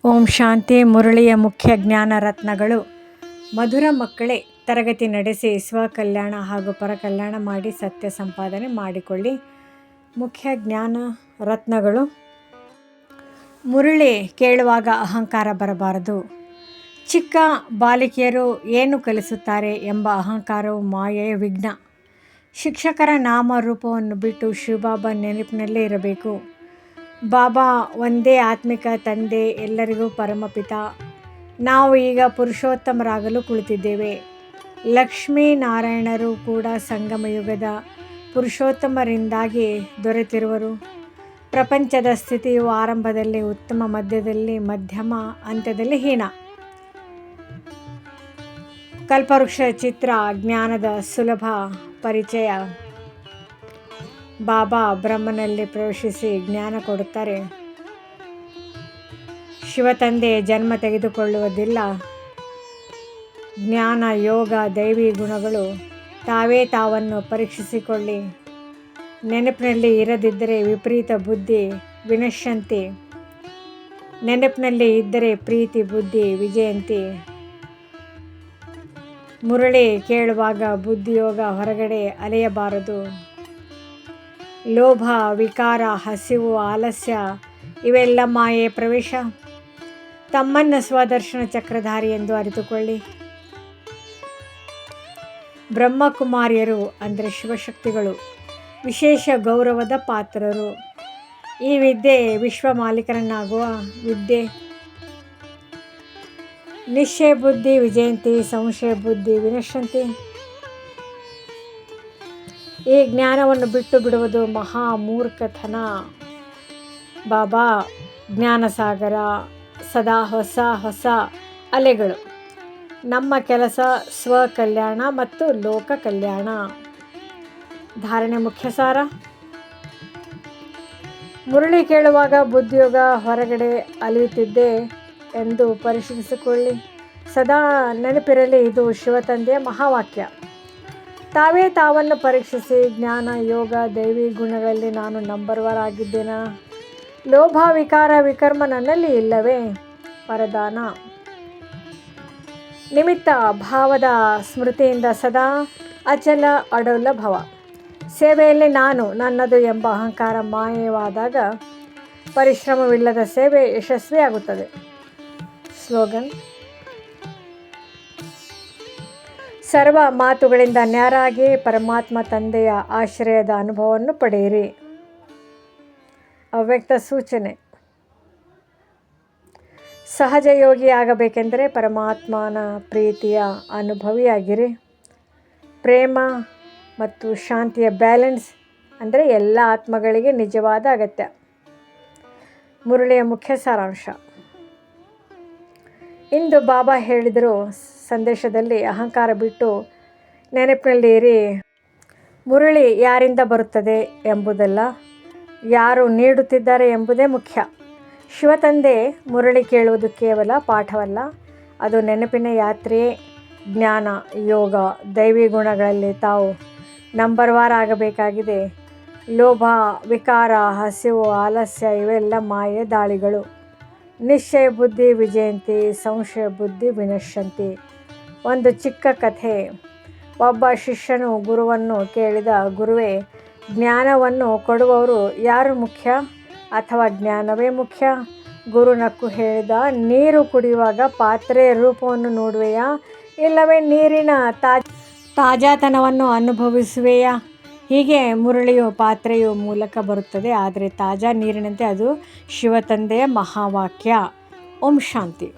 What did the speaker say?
ಓಂ ಶಾಂತಿ. ಮುರಳಿಯ ಮುಖ್ಯ ಜ್ಞಾನ ರತ್ನಗಳು. ಮಧುರ ಮಕ್ಕಳೇ, ತರಗತಿ ನಡೆಸಿ ಸ್ವಕಲ್ಯಾಣ ಹಾಗೂ ಪರಕಲ್ಯಾಣ ಮಾಡಿ ಸತ್ಯ ಸಂಪಾದನೆ ಮಾಡಿಕೊಳ್ಳಿ. ಮುಖ್ಯ ಜ್ಞಾನ ರತ್ನಗಳು. ಮುರಳಿ ಕೇಳುವಾಗ ಅಹಂಕಾರ ಬರಬಾರದು. ಚಿಕ್ಕ ಬಾಲಿಕೆಯರು ಏನು ಕಲಿಸುತ್ತಾರೆ ಎಂಬ ಅಹಂಕಾರವು ಮಾಯೆಯ ವಿಘ್ನ. ಶಿಕ್ಷಕರ ನಾಮ ರೂಪವನ್ನು ಬಿಟ್ಟು ಶಿವಬಾಬಾ ನೆನಪಿನಲ್ಲೇ ಇರಬೇಕು. ಬಾಬಾ ಒಂದೇ ಆತ್ಮಿಕ ತಂದೆ, ಎಲ್ಲರಿಗೂ ಪರಮಪಿತ. ನಾವು ಈಗ ಪುರುಷೋತ್ತಮರಾಗಲು ಕುಳಿತಿದ್ದೇವೆ. ಲಕ್ಷ್ಮೀನಾರಾಯಣರು ಕೂಡ ಸಂಗಮಯುಗದ ಪುರುಷೋತ್ತಮರಿಂದಾಗಿ ದೊರೆತಿರುವರು. ಪ್ರಪಂಚದ ಸ್ಥಿತಿಯು ಆರಂಭದಲ್ಲಿ ಉತ್ತಮ, ಮಧ್ಯದಲ್ಲಿ ಮಧ್ಯಮ, ಅಂತ್ಯದಲ್ಲಿ ಹೀನ. ಕಲ್ಪವೃಕ್ಷ ಚಿತ್ರ ಜ್ಞಾನದ ಸುಲಭ ಪರಿಚಯ. ಬಾಬಾ ಬ್ರಹ್ಮನಲ್ಲಿ ಪ್ರವೇಶಿಸಿ ಜ್ಞಾನ ಕೊಡುತ್ತಾರೆ. ಶಿವತಂದೆ ಜನ್ಮ ತೆಗೆದುಕೊಳ್ಳುವುದಿಲ್ಲ. ಜ್ಞಾನ, ಯೋಗ, ದೈವಿ ಗುಣಗಳು. ತಾವೇ ತಾವನ್ನು ಪರೀಕ್ಷಿಸಿಕೊಳ್ಳಿ. ನೆನಪಿನಲ್ಲಿ ಇರದಿದ್ದರೆ ವಿಪರೀತ ಬುದ್ಧಿ ವಿನಶ್ಯಂತಿ. ನೆನಪಿನಲ್ಲಿ ಇದ್ದರೆ ಪ್ರೀತಿ ಬುದ್ಧಿ ವಿಜಯಂತಿ. ಮುರಳಿ ಕೇಳುವಾಗ ಬುದ್ಧಿಯೋಗ ಹೊರಗಡೆ ಅಲೆಯಬಾರದು. ಲೋಭ, ವಿಕಾರ, ಹಸಿವು, ಆಲಸ್ಯ ಇವೆಲ್ಲ ಮಾಯೆ ಪ್ರವೇಶ. ತಮ್ಮನ್ನು ಸ್ವದರ್ಶನ ಚಕ್ರಧಾರಿ ಎಂದು ಅರಿತುಕೊಳ್ಳಿ. ಬ್ರಹ್ಮಕುಮಾರಿಯರು ಅಂದರೆ ಶಿವಶಕ್ತಿಗಳು ವಿಶೇಷ ಗೌರವದ ಪಾತ್ರರು. ಈ ವಿದ್ಯೆ ವಿಶ್ವ ಮಾಲೀಕರನ್ನಾಗುವ ವಿದ್ಯೆ. ನಿಶ್ಚಯ ಬುದ್ಧಿ ವಿಜಯಂತಿ, ಸಂಶಯ ಬುದ್ಧಿ ವಿನಶ್ಯಂತಿ. ಈ ಜ್ಞಾನವನ್ನು ಬಿಟ್ಟು ಬಿಡುವುದು ಮಹಾಮೂರ್ಖತನ. ಬಾಬಾ ಜ್ಞಾನಸಾಗರ, ಸದಾ ಹೊಸ ಹೊಸ ಅಲೆಗಳು. ನಮ್ಮ ಕೆಲಸ ಸ್ವಕಲ್ಯಾಣ ಮತ್ತು ಲೋಕ ಕಲ್ಯಾಣ. ಧಾರಣೆ ಮುಖ್ಯ ಸಾರ. ಮುರಳಿ ಕೇಳುವಾಗ ಬುದ್ಧಿಯೋಗ ಹೊರಗಡೆ ಅಲಿಯುತ್ತಿದ್ದೆ ಎಂದು ಪರಿಶೀಲಿಸಿಕೊಳ್ಳಿ. ಸದಾ ನೆನಪಿರಲಿ, ಇದು ಶಿವತಂದೆಯ ಮಹಾವಾಕ್ಯ. ತಾವೇ ತಾವನ್ನು ಪರೀಕ್ಷಿಸಿ. ಜ್ಞಾನ, ಯೋಗ, ದೈವಿ ಗುಣಗಳಲ್ಲಿ ನಾನು ನಂಬರ್ 1 ಆಗಿದ್ದೇನಾ? ಲೋಭ, ವಿಕಾರ, ವಿಕರ್ಮ ನನ್ನಲ್ಲಿ ಇಲ್ಲವೇ? ವರದಾನ. ನಿಮಿತ್ತ ಭಾವದ ಸ್ಮೃತಿಯಿಂದ ಸದಾ ಅಚಲ ಅಡಲ ಭವ. ಸೇವೆಯಲ್ಲಿ ನಾನು, ನನ್ನದು ಎಂಬ ಅಹಂಕಾರ ಮಾಯವಾದಾಗ ಪರಿಶ್ರಮವಿಲ್ಲದ ಸೇವೆ ಯಶಸ್ವಿಯಾಗುತ್ತದೆ. ಸ್ಲೋಗನ್. ಸರ್ವ ಮಾತುಗಳಿಂದ ನ್ಯಾರಾಗಿ ಪರಮಾತ್ಮ ತಂದೆಯ ಆಶ್ರಯದ ಅನುಭವವನ್ನು ಪಡೆಯಿರಿ. ಅವ್ಯಕ್ತ ಸೂಚನೆ. ಸಹಜ ಯೋಗಿ ಆಗಬೇಕೆಂದರೆ ಪರಮಾತ್ಮನ ಪ್ರೀತಿಯ ಅನುಭವಿಯಾಗಿರಿ. ಪ್ರೇಮ ಮತ್ತು ಶಾಂತಿಯ ಬ್ಯಾಲೆನ್ಸ್ ಅಂದರೆ ಎಲ್ಲ ಆತ್ಮಗಳಿಗೆ ನಿಜವಾದ ಅಗತ್ಯ. ಮುರಳಿಯ ಮುಖ್ಯ ಸಾರಾಂಶ. ಇಂದು ಬಾಬಾ ಹೇಳಿದರು ಸಂದೇಶದಲ್ಲಿ, ಅಹಂಕಾರ ಬಿಟ್ಟು ನೆನಪಿನಲ್ಲಿ ಇರಿ. ಮುರಳಿ ಯಾರಿಂದ ಬರುತ್ತದೆ ಎಂಬುದಲ್ಲ, ಯಾರು ನೀಡುತ್ತಿದ್ದಾರೆ ಎಂಬುದೇ ಮುಖ್ಯ. ಶಿವತಂದೆ ಮುರಳಿ ಕೇಳುವುದು ಕೇವಲ ಪಾಠವಲ್ಲ, ಅದು ನೆನಪಿನ ಯಾತ್ರೆಯೇ. ಜ್ಞಾನ, ಯೋಗ, ದೈವಿ ಗುಣಗಳಲ್ಲಿ ತಾವು ನಂಬರ್ 1 ಆಗಬೇಕಾಗಿದೆ. ಲೋಭ, ವಿಕಾರ, ಹಸಿವು, ಆಲಸ್ಯ ಇವೆಲ್ಲ ಮಾಯೆಯ ದಾಳಿಗಳು. ನಿಶ್ಚಯ ಬುದ್ಧಿ ವಿಜಯಂತಿ, ಸಂಶಯ ಬುದ್ಧಿ ವಿನಶ್ಯಂತಿ. ಒಂದು ಚಿಕ್ಕ ಕಥೆ. ಒಬ್ಬ ಶಿಷ್ಯನು ಗುರುವನ್ನು ಕೇಳಿದ, ಗುರುವೇ, ಜ್ಞಾನವನ್ನು ಕೊಡುವವರು ಯಾರು ಮುಖ್ಯ ಅಥವಾ ಜ್ಞಾನವೇ ಮುಖ್ಯ? ಗುರು ನಕ್ಕು ಹೇಳಿದ, ನೀರು ಕುಡಿಯುವಾಗ ಪಾತ್ರೆಯ ರೂಪವನ್ನು ನೋಡುವೆಯಾ, ಇಲ್ಲವೇ ನೀರಿನ ತಾಜಾತನವನ್ನು ಅನುಭವಿಸುವೆಯಾ? ಹೀಗೆ ಮುರಳಿಯು ಪಾತ್ರೆಯು ಮೂಲಕ ಬರುತ್ತದೆ, ಆದರೆ ತಾಜಾ ನೀರಿನಂತೆ ಅದು ಶಿವತಂದೆಯ ಮಹಾವಾಕ್ಯ. ಓಂ ಶಾಂತಿ.